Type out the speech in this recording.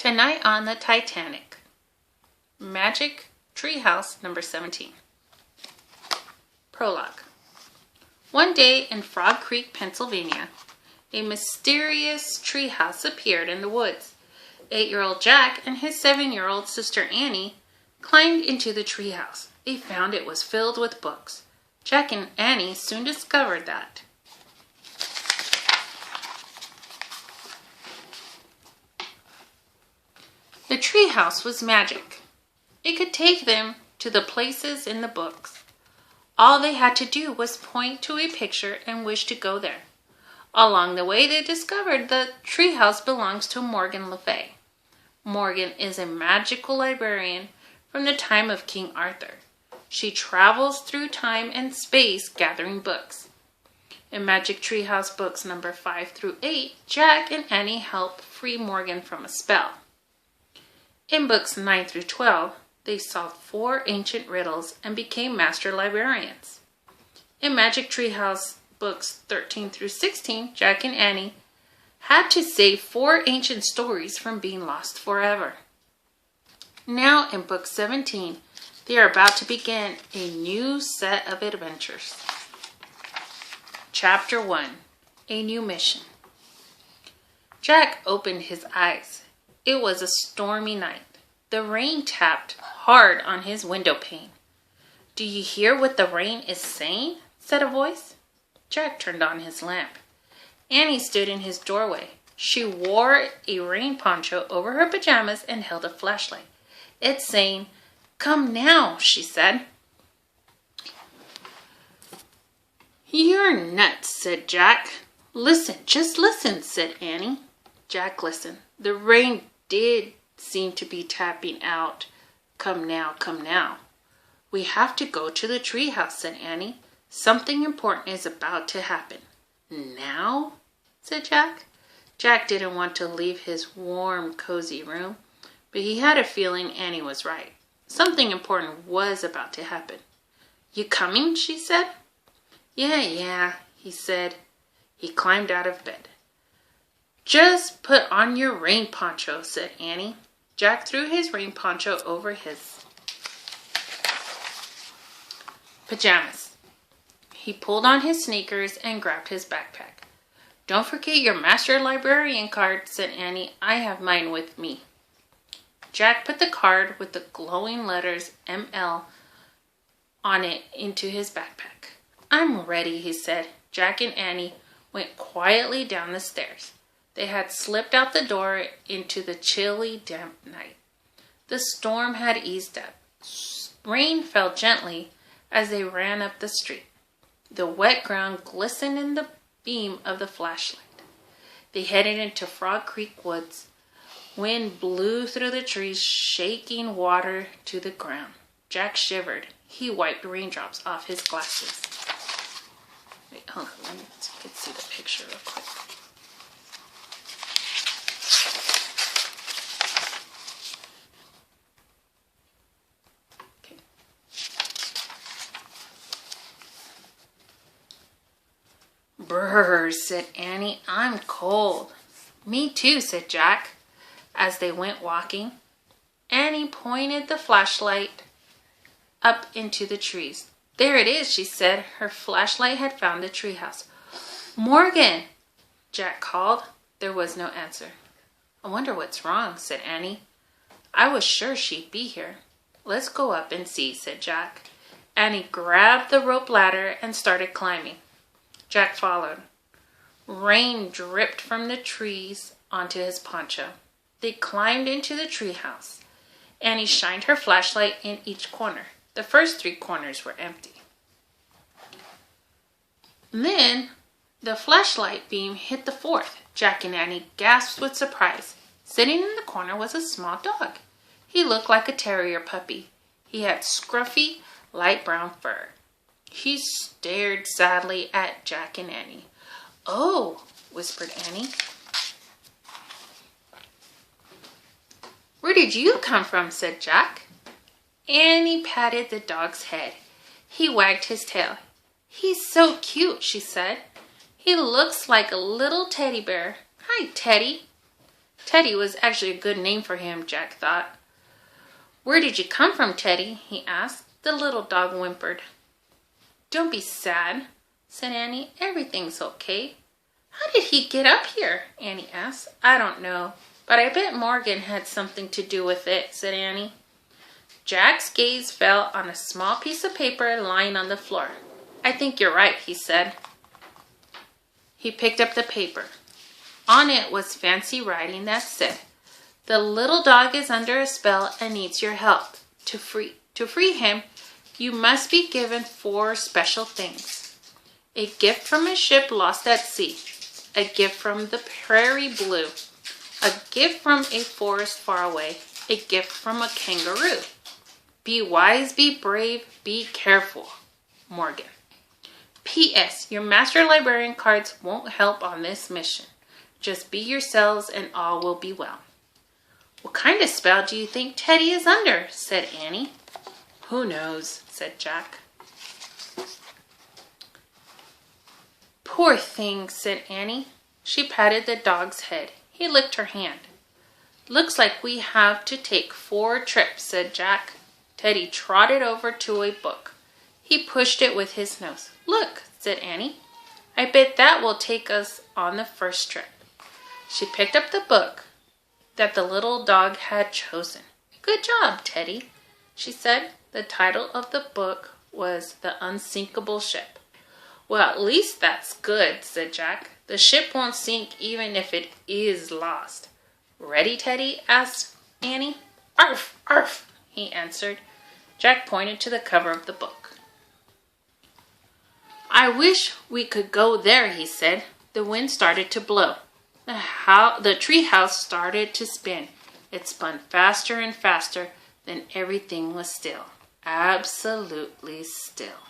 Tonight on the Titanic. Magic Treehouse number 17. Prologue. One day in Frog Creek, Pennsylvania, a mysterious treehouse appeared in the woods. 8-year-old Jack and his 7-year-old sister Annie climbed into the treehouse. They found it was filled with books. Jack and Annie soon discovered that the treehouse was magic. It could take them to the places in the books. All they had to do was point to a picture and wish to go there. Along the way, they discovered the treehouse belongs to Morgan Le Fay. Morgan is a magical librarian from the time of King Arthur. She travels through time and space gathering books. In Magic Treehouse books number 5 through 8, Jack and Annie help free Morgan from a spell. In books 9 through 12, they solved 4 ancient riddles and became master librarians. In Magic Treehouse books 13 through 16, Jack and Annie had to save 4 ancient stories from being lost forever. Now in book 17, they are about to begin a new set of adventures. Chapter 1, A New Mission. Jack opened his eyes. It was a stormy night. The rain tapped hard on his window pane. "Do you hear what the rain is saying?" said a voice. Jack turned on his lamp. Annie stood in his doorway. She wore a rain poncho over her pajamas and held a flashlight. "It's saying, 'Come now,'" she said. "You're nuts," said Jack. "Listen, just listen," said Annie. Jack listened. The rain did seem to be tapping out, "Come now, come now." "We have to go to the treehouse," said Annie. "Something important is about to happen." "Now?" said Jack. Jack didn't want to leave his warm, cozy room, but he had a feeling Annie was right. Something important was about to happen. "You coming?" she said. Yeah, he said. He climbed out of bed. "Just put on your rain poncho," said Annie. Jack threw his rain poncho over his pajamas. He pulled on his sneakers and grabbed his backpack. "Don't forget your master librarian card," said Annie. "I have mine with me." Jack put the card with the glowing letters ML on it into his backpack. "I'm ready," he said. Jack and Annie went quietly down the stairs. They had slipped out the door into the chilly, damp night. The storm had eased up. Rain fell gently as they ran up the street. The wet ground glistened in the beam of the flashlight. They headed into Frog Creek woods. Wind blew through the trees, shaking water to the ground. Jack shivered. He wiped raindrops off his glasses. Wait, hold on. Let me see if you can see the picture real quick. Okay. "Brr," said Annie. "I'm cold." "Me too," said Jack. As they went walking, Annie pointed the flashlight up into the trees. "There it is," she said. Her flashlight had found the treehouse. "Morgan!" Jack called. There was no answer. "I wonder what's wrong," said Annie. "I was sure she'd be here." "Let's go up and see," said Jack. Annie grabbed the rope ladder and started climbing. Jack followed. Rain dripped from the trees onto his poncho. They climbed into the treehouse. Annie shined her flashlight in each corner. The first 3 corners were empty. Then the flashlight beam hit the 4th. Jack and Annie gasped with surprise. Sitting in the corner was a small dog. He looked like a terrier puppy. He had scruffy, light brown fur. He stared sadly at Jack and Annie. "Oh," whispered Annie. "Where did you come from?" said Jack. Annie patted the dog's head. He wagged his tail. "He's so cute," she said. "He looks like a little teddy bear. Hi, Teddy." Teddy was actually a good name for him, Jack thought. Where did you come from, Teddy? He asked. The little dog whimpered. Don't be sad, said Annie. Everything's okay. How did he get up here? Annie asked. I don't know, but I bet Morgan had something to do with it, said Annie. Jack's gaze fell on a small piece of paper lying on the floor. I think you're right, he said. He picked up the paper. On it was fancy writing that said, the little dog is under a spell and needs your help. To free him, you must be given 4 special things. A gift from a ship lost at sea. A gift from the prairie blue. A gift from a forest far away. A gift from a kangaroo. Be wise, be brave, be careful. Morgan. P.S. Your master librarian cards won't help on this mission. Just be yourselves and all will be well. What kind of spell do you think Teddy is under? Said Annie. Who knows, said Jack. Poor thing, said Annie. She patted the dog's head. He licked her hand. Looks like we have to take 4 trips, said Jack. Teddy trotted over to a book. He pushed it with his nose. Look, said Annie. I bet that will take us on the first trip. She picked up the book that the little dog had chosen. Good job, Teddy, she said. The title of the book was The Unsinkable Ship. Well, at least that's good, said Jack. The ship won't sink even if it is lost. Ready, Teddy? Asked Annie. Arf, arf, he answered. Jack pointed to the cover of the book. I wish we could go there, he said. The wind started to blow. The tree house started to spin. It spun faster and faster. Then everything was still. Absolutely still.